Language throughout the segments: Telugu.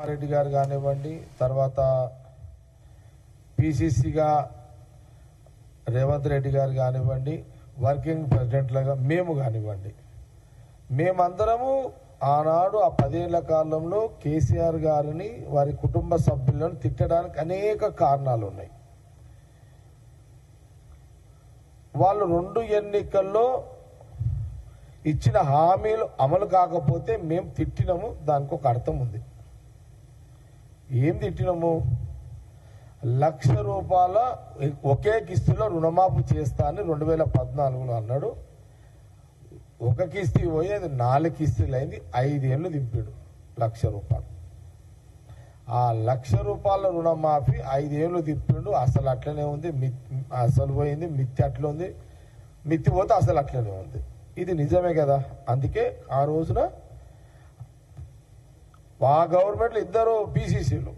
కుమార్ రెడ్డి గారు కానివ్వండి, తర్వాత పిసిసిగా రేవంత్ రెడ్డి గారు కానివ్వండి, వర్కింగ్ ప్రెసిడెంట్లుగా మేము కానివ్వండి, మేమందరము ఆనాడు ఆ 10 ఏళ్ల కాలంలో కేసీఆర్ గారిని వారి కుటుంబ సభ్యులను తిట్టడానికి అనేక కారణాలు ఉన్నాయి. వాళ్ళు 2 ఎన్నికల్లో ఇచ్చిన హామీలు అమలు కాకపోతే మేము తిట్టినాము. దానికి ఒక అర్థం ఉంది. ఏం తిట్టినాము? 1,00,000 రూపాయల ఒకే కిస్తులో రుణమాఫీ చేస్తా అని 2014లో అన్నాడు. ఒక కిస్తీ పోయి అది 4 కిస్తీలు అయింది. 5 ఏళ్ళు దింపాడు 1,00,000 రూపాయలు. ఆ 1,00,000 రూపాయల రుణమాఫీ 5 ఏళ్ళు దింపాడు. అసలు అట్లనే ఉంది. అసలు పోయింది, మిత్తి అట్లా ఉంది, మిత్తి పోతే అసలు అట్లనే ఉంది. ఇది నిజమే కదా. అందుకే ఆ రోజున ఆ గవర్నమెంట్లో ఇద్దరు పిసిసిలు,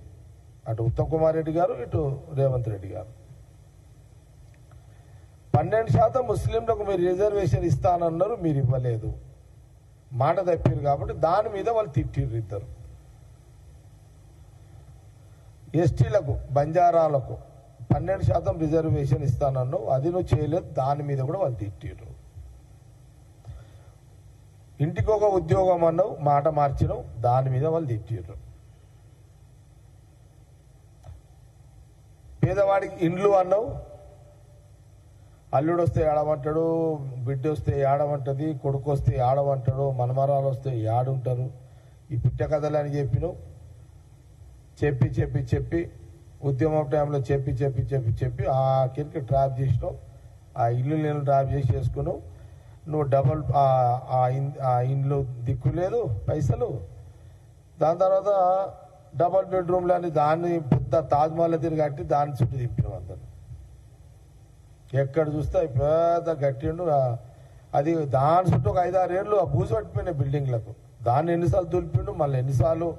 అటు ఉత్తమ్ కుమార్ రెడ్డి గారు, ఇటు రేవంత్ రెడ్డి గారు, 12% ముస్లింలకు మీరు రిజర్వేషన్ ఇస్తానన్నారు, మీరు ఇవ్వలేదు, మాట తప్పారు. కాబట్టి దాని మీద వాళ్ళు తిట్టిర్రు ఇద్దరు. ఎస్టీలకు, బంజారాలకు 12% రిజర్వేషన్ ఇస్తానన్నావు, అది నువ్వు చేయలేదు, దాని మీద కూడా వాళ్ళు తిట్టిర్రు. ఇంటికి ఒక ఉద్యోగం అన్నావు, మాట మార్చినావు, దాని మీద వాళ్ళు తిట్టిర్రు. పేదవాడికి ఇండ్లు అన్నావు, అల్లుడు వస్తే ఏడమంటాడు, బిడ్డ వస్తే ఏడమంటది, కొడుకు వస్తే ఏడమంటాడు, మనమరాలు వస్తే ఏడుంటారు. ఈ పిట్ట కథలు అని చెప్పినావు. చెప్పి చెప్పి చెప్పి ఉద్యమం టైంలో చెప్పి చెప్పి చెప్పి చెప్పి ఆఖరికి ట్రాప్ చేసినావు. ఆ ఇల్లు నేను ట్రాప్ చేసి చేసుకున్నావు. నువ్వు డబల్ ఆ ఇండ్లు దిక్కు లేదు, పైసలు. దాని తర్వాత డబల్ బెడ్రూమ్లు అని దాన్ని పెద్ద తాజ్మహల్ తిరిగి కట్టి దాని చుట్టూ తిప్పినావు అందరు. ఎక్కడ చూస్తే పెద్ద గట్టిండు. అది దాని చుట్టూ ఒక 5-6 ఏళ్ళు ఆ బూజు పట్టిపోయినాయి బిల్డింగ్లకు. దాన్ని ఎన్నిసార్లు దులిపిండు, మళ్ళీ ఎన్నిసార్లు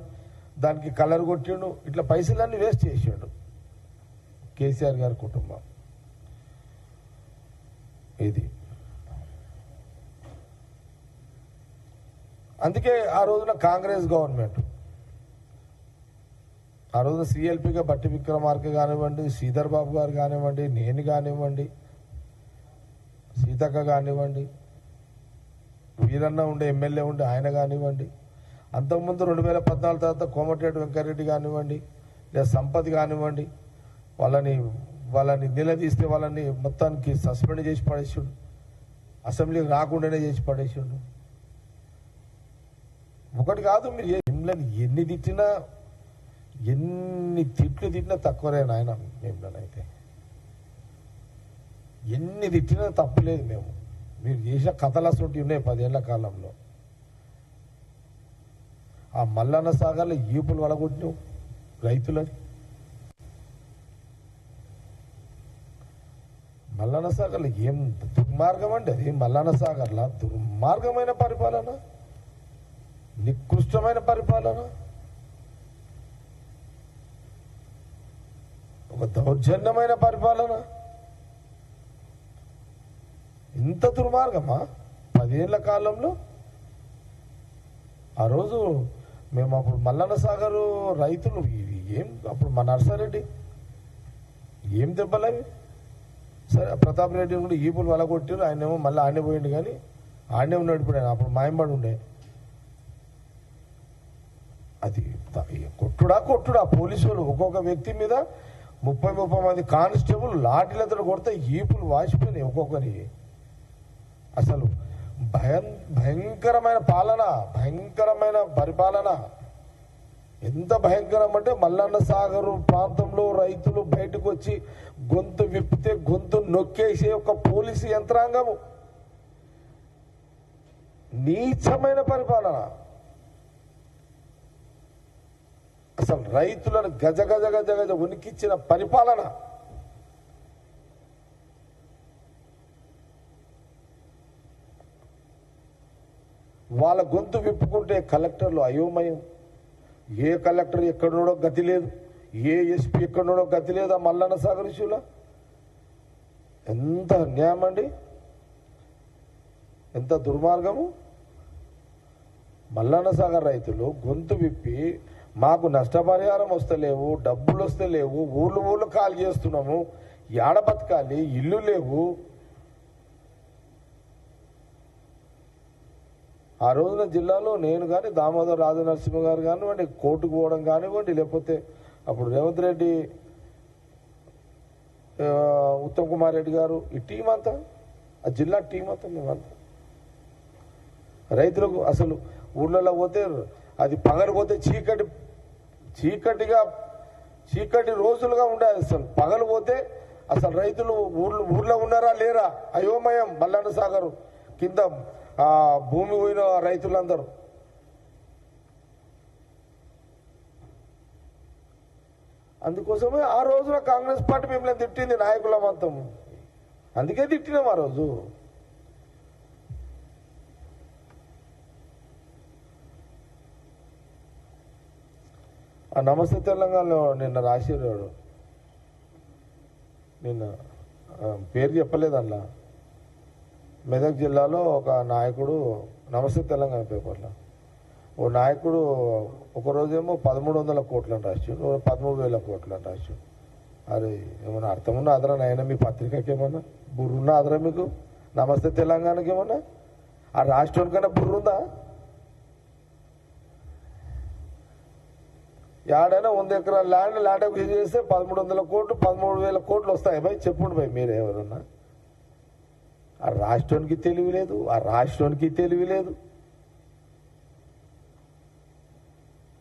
దానికి కలర్ కొట్టిండు. ఇట్లా పైసలన్నీ వేస్ట్ చేసిండు కేసీఆర్ గారి కుటుంబం. ఇది అందుకే ఆ రోజున కాంగ్రెస్ గవర్నమెంట్, ఆ రోజున సిఎల్పిగా బట్టి విక్రమార్క కానివ్వండి, శ్రీధర్ బాబు గారు కానివ్వండి, నేను కానివ్వండి, సీతక్క కానివ్వండి, వీరన్న ఉండే ఎమ్మెల్యే ఉండే ఆయన కానివ్వండి, అంతకుముందు 2014 తర్వాత కోమటిరెడ్డి వెంకటరెడ్డి కానివ్వండి, లేదా సంపత్ కానివ్వండి, వాళ్ళని నిలదీస్తే వాళ్ళని మొత్తానికి సస్పెండ్ చేసి పడేసిండు, అసెంబ్లీకి రాకుండానే చేసి పడేసిండు. ఒకటి కాదు, మీరు ఎన్ని తిట్టినా, ఎన్ని తిట్లు తిట్టినా తక్కువరే నాయన. మేములనైతే ఎన్ని తిట్టినా తప్పులేదు. మీరు చేసిన కథలు అసలు ఉన్నాయి 10 ఏళ్ల కాలంలో. ఆ మల్లన్న సాగర్లో ఈపులు వలగొట్టినావు రైతులని. మల్లన్న సాగర్లో ఏం దుర్మార్గం అండి అది. మల్లన్న సాగర్లో దుర్మార్గమైన పరిపాలన, నికృష్టమైన పరిపాలన, ఒక దౌర్జన్యమైన పరిపాలన. ఇంత దుర్మార్గమా 10 ఏళ్ల కాలంలో? ఆ రోజు మేము అప్పుడు మల్లన్న సాగరు రైతులు ఏం, అప్పుడు మా నర్సారెడ్డి ఏం దెబ్బలవి. సరే, ప్రతాప్ రెడ్డి కూడా ఈపులు వలగొట్టారు, ఆయనేమో మళ్ళీ ఆడనే పోయిండు. కానీ ఆడనే ఉన్నాడు ఇప్పుడు ఆయన. అప్పుడు మాయంబడి ఉండే. అది కొట్టుడా పోలీసులు ఒక్కొక్క వ్యక్తి మీద 30 మంది కానిస్టేబుల్ లాఠీలతో కొడితే ఈపులు వాసిపోయినాయి ఒక్కొక్కరి. అసలు భయంకరమైన పాలన, భయంకరమైన పరిపాలన. ఎంత భయంకరం అంటే మల్లన్న సాగరు ప్రాంతంలో రైతులు బయటకు వచ్చి గొంతు విప్పితే గొంతు నొక్కేసే ఒక పోలీసు యంత్రాంగము. నీచమైన పరిపాలన. అసలు రైతులను గజ గజ గజ గజ ఉనికిచ్చిన పరిపాలన. వాళ్ళ గొంతు విప్పుకుంటే కలెక్టర్లు అయోమయం. ఏ కలెక్టర్ ఎక్కడున్నాడో గతి లేదు, ఏ ఎస్పీ ఎక్కడున్నాడో గతి లేదు. ఆ మల్లన్న సాగర్ ఇష్యూలో ఎంత అన్యాయం అండి, ఎంత దుర్మార్గము. మల్లన్న సాగర్ రైతులు గొంతు విప్పి మాకు నష్టపరిహారం వస్తలేవు, డబ్బులు వస్తలేవు, ఊళ్ళు కాల్ చేస్తున్నాము, ఏడ బతకాలి, ఇల్లు లేవు. ఆ రోజున జిల్లాలో నేను కానీ దామోదర్ రాజనరసింహ గారు కానివ్వండి, కోర్టుకు పోవడం కానివ్వండి, లేకపోతే అప్పుడు రేవంత్ రెడ్డి, ఉత్తమ్ కుమార్ రెడ్డి గారు, ఈ టీం అంతా, ఆ జిల్లా టీం అంతా మేమంతా రైతులకు అసలు ఊళ్ళలో పోతే అది పగలిపోతే చీకటి రోజులుగా ఉండేది. అసలు పగలు పోతే అసలు రైతులు ఊర్లో ఉన్నారా లేరా అయోమయం. మల్లన్న సాగర్ కింద భూమి పోయిన రైతులందరూ. అందుకోసమే ఆ రోజున కాంగ్రెస్ పార్టీ మిమ్మల్ని తిట్టింది, నాయకుల మొత్తం. అందుకే తిట్టినాం ఆ రోజు. ఆ నమస్తే తెలంగాణలో నిన్న రాసిరాడు, నిన్న పేరు చెప్పలేదు అలా, మెదక్ జిల్లాలో ఒక నాయకుడు నమస్తే తెలంగాణ పేపర్లో ఓ నాయకుడు ఒకరోజేమో 1300 కోట్లని రాశాడు, 13,000 కోట్లని రాశాడు. అరే ఏమన్నా అర్థమున్నా అదరా నాయన మీ పత్రికకి, ఏమన్నా బుర్రున్నా అదరా మీకు? నమస్తే తెలంగాణకి ఏమన్నా ఆ రాష్ట్రానికైనా బుర్రుందా? ఏడైనా 100 ఎకరాల ల్యాండ్ అక్విజిషన్ చేస్తే 1300 కోట్లు 13,000 కోట్లు వస్తాయి భయ్. చెప్పుండి భయ్ మీరు ఎవరన్నా. ఆ రాష్ట్రానికి తెలివి లేదు, ఆ రాష్ట్రానికి తెలివి లేదు,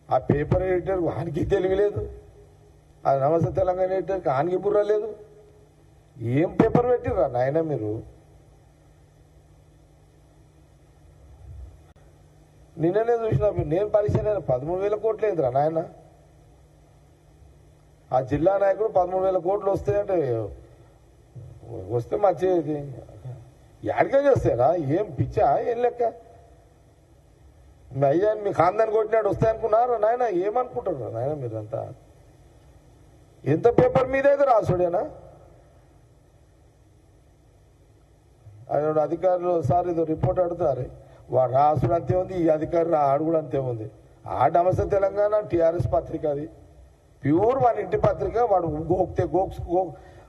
ఆ పేపర్ ఎడిటర్ వానికి తెలివి లేదు, ఆ నమస్తే తెలంగాణ ఎడిటర్కి ఆనికి బుర్ర లేదు. ఏం పేపర్ పెట్టిర్రా నాయన మీరు? నిన్ననే చూసిన నేను పరిశీలన 13,000 కోట్లు ఏందిరా నాయన? ఆ జిల్లా నాయకుడు 13,000 కోట్లు వస్తాయంటే వస్తే మంచిది. యాడికే చేస్తారా? ఏం పిచ్చా ఏం లెక్క? మీ అయ్యాన్ని మీ ఖాందాన్ని కొట్టినాడు వస్తాయనుకున్నారా నాయన? ఏమనుకుంటారు నాయన మీరంతా? ఎంత పేపర్ మీద అయితే రాసుడేనా? అధికారులు సార్ ఇది రిపోర్ట్ అడుగుతారు, వాడు రాసుడు అంతే ఉంది, ఈ అధికారులు ఆడు కూడా అంతే ఉంది. ఆ నమస్తే తెలంగాణ టీఆర్ఎస్ పత్రిక, అది ప్యూర్ వాడి ఇంటి పత్రిక. వాడు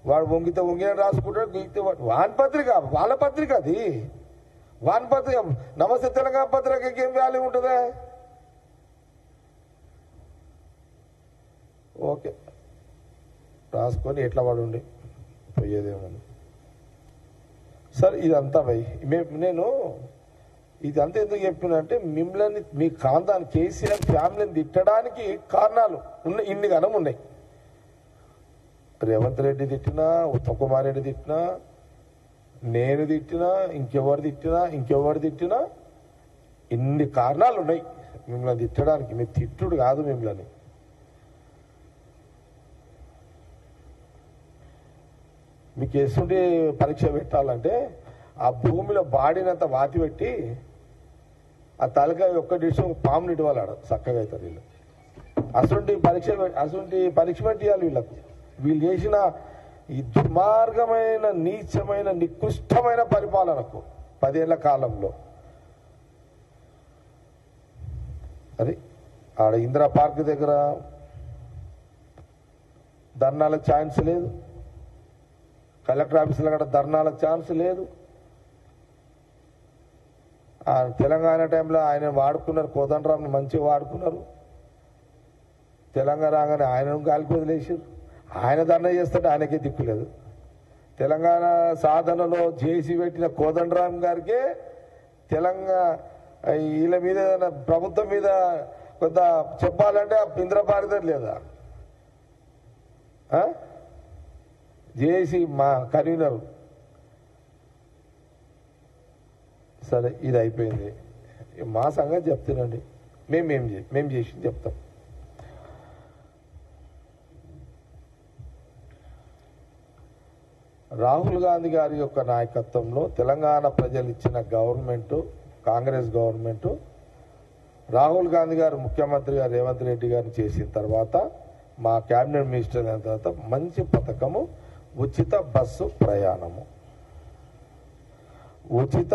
వాడు వంగితే వంగిన రాసుకుంటాడు, గీకితే వాని పత్రిక, వాళ్ళ పత్రిక అది. వాని పత్రిక నమస్తే తెలంగాణ పత్రికకి ఏం వాల్యూ ఉంటుందా? ఓకే రాసుకొని ఎట్లా వాడుండి పోయేదేమని. సరే ఇదంతా భయ్ నేను ఇదంతా ఎందుకు చెప్పినంటే మిమ్మల్ని మీ ఖాందాన్ కేసీఆర్ ఫ్యామిలీని తిట్టడానికి కారణాలు ఉన్నాయి, ఇన్ని గణం ఉన్నాయి. రేవంత్ రెడ్డి తిట్టినా, ఉత్తమ్ కుమార్ రెడ్డి తిట్టినా, నేను తిట్టినా, ఇంకెవరు తిట్టినా ఇన్ని కారణాలు ఉన్నాయి మిమ్మల్ని తిట్టడానికి. మీరు తిట్టుడు కాదు మిమ్మల్ని. మీకు ఎసుంటి పరీక్ష పెట్టాలంటే ఆ భూమిలో బాడినంత వాతి పెట్టి ఆ తలకాయ ఒక్క డిషం పాముని ఇవ్వాలి, చక్కగా అవుతారు వీళ్ళు. అసంటి పరీక్ష ఇవ్వాలి వీళ్ళకు. వీళ్ళు చేసిన ఈ దుర్మార్గమైన నీచమైన నికృష్టమైన పరిపాలనకు 10 ఏళ్ల కాలంలో అది ఆడ ఇందిరా పార్క్ దగ్గర ధర్నాలకు ఛాన్స్ లేదు, కలెక్టర్ ఆఫీసులో కూడా ధర్నాలకు ఛాన్స్ లేదు. తెలంగాణ టైంలో ఆయన వాడుకున్నారు, కోదండరాంని మంచిగా వాడుకున్నారు. తెలంగాణ రాగానే ఆయనను గాలికి వదిలేసారు. ఆయన ధర్నా చేస్తుంటే ఆయనకే దిక్కులేదు. తెలంగాణ సాధనలో చేసి పెట్టిన కోదండరాం గారికే తెలంగాణ వీళ్ళ మీద ఏదైనా ప్రభుత్వం మీద కొంత చెప్పాలంటే ఇంద్రపారిదం లేదా? చేసి మా కన్వీనర్ సరే ఇది అయిపోయింది, మా సంగతి చెప్తానండి. మేము చేసి చెప్తాం. రాహుల్ గాంధీ గారి యొక్క నాయకత్వంలో తెలంగాణ ప్రజలు ఇచ్చిన గవర్నమెంటు, కాంగ్రెస్ గవర్నమెంటు, రాహుల్ గాంధీ గారు ముఖ్యమంత్రిగా రేవంత్ రెడ్డి గారిని చేసిన తర్వాత మా క్యాబినెట్ మినిస్టర్ అయిన తర్వాత మంచి పథకము ఉచిత బస్సు ప్రయాణము. ఉచిత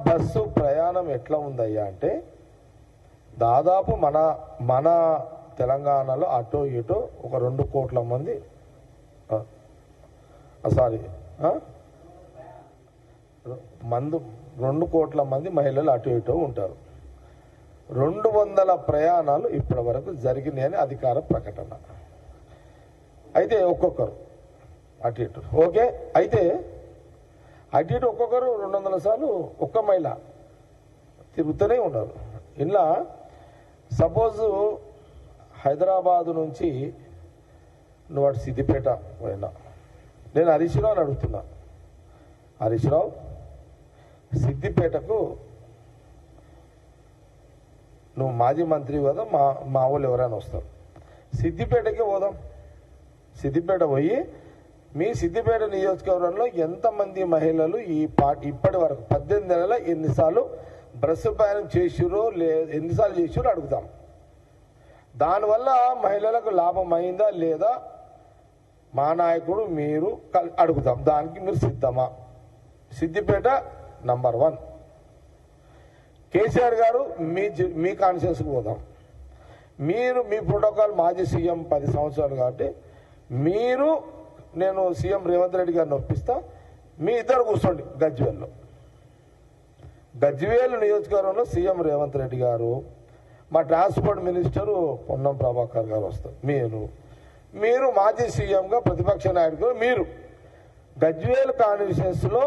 బస్సు ప్రయాణం ఎట్లా ఉందయ్యా అంటే దాదాపు మన తెలంగాణలో అటో ఇటో ఒక 2 కోట్ల మంది సారీ 2 కోట్ల మంది మహిళలు అటు ఇటో ఉంటారు. 200 ప్రయాణాలు ఇప్పటి వరకు జరిగినాయని అధికార ప్రకటన. అయితే ఒక్కొక్కరు అటు ఇటు ఓకే. అయితే అటు ఇటు ఒక్కొక్కరు 200 సార్లు ఒక్క మహిళ తిరుగుతూనే ఉన్నారు. ఇలా సపోజు హైదరాబాదు నుంచి నువ్వు అటు సిద్దిపేట పోయినా, నేను హరీష్ రావు అని అడుగుతున్నా, హరీష్ రావు సిద్దిపేటకు నువ్వు మాజీ మంత్రి కదా, మా వాళ్ళు ఎవరైనా వస్తారు, సిద్దిపేటకే పోదాం. సిద్దిపేట పోయి మీ సిద్దిపేట నియోజకవర్గంలో ఎంతమంది మహిళలు ఇప్పటి వరకు 18 నెలల ఎన్నిసార్లు బస్సు ప్రయాణం చేసిరో ఎన్నిసార్లు చేసిరో అడుగుతాం. దానివల్ల మహిళలకు లాభం అయిందా లేదా మా నాయకుడు మీరు అడుగుతాం. దానికి మీరు సిద్ధమా? సిద్దిపేట నంబర్ 1. కేసీఆర్ గారు మీ కాన్షియస్కి పోదాం. మీరు మీ ప్రోటోకాల్ మాజీ సీఎం 10 సంవత్సరాలు కాబట్టి మీరు, నేను సీఎం రేవంత్ రెడ్డి గారిని ఒప్పిస్తా, మీ ఇద్దరు కూర్చోండి గజ్వేల్లో. గజ్వేల్ నియోజకవర్గంలో సీఎం రేవంత్ రెడ్డి గారు, మా ట్రాన్స్పోర్ట్ మినిస్టరు పొన్నం ప్రభాకర్ గారు వస్తారు, మీరు మాజీ సీఎంగా ప్రతిపక్ష నాయకుడు, మీరు గజ్వేల్ కాన్స్టిట్యుయెన్సీలో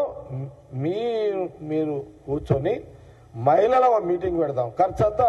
మీరు కూర్చొని మహిళల మీటింగ్ పెడదాం. ఖర్చు అంతా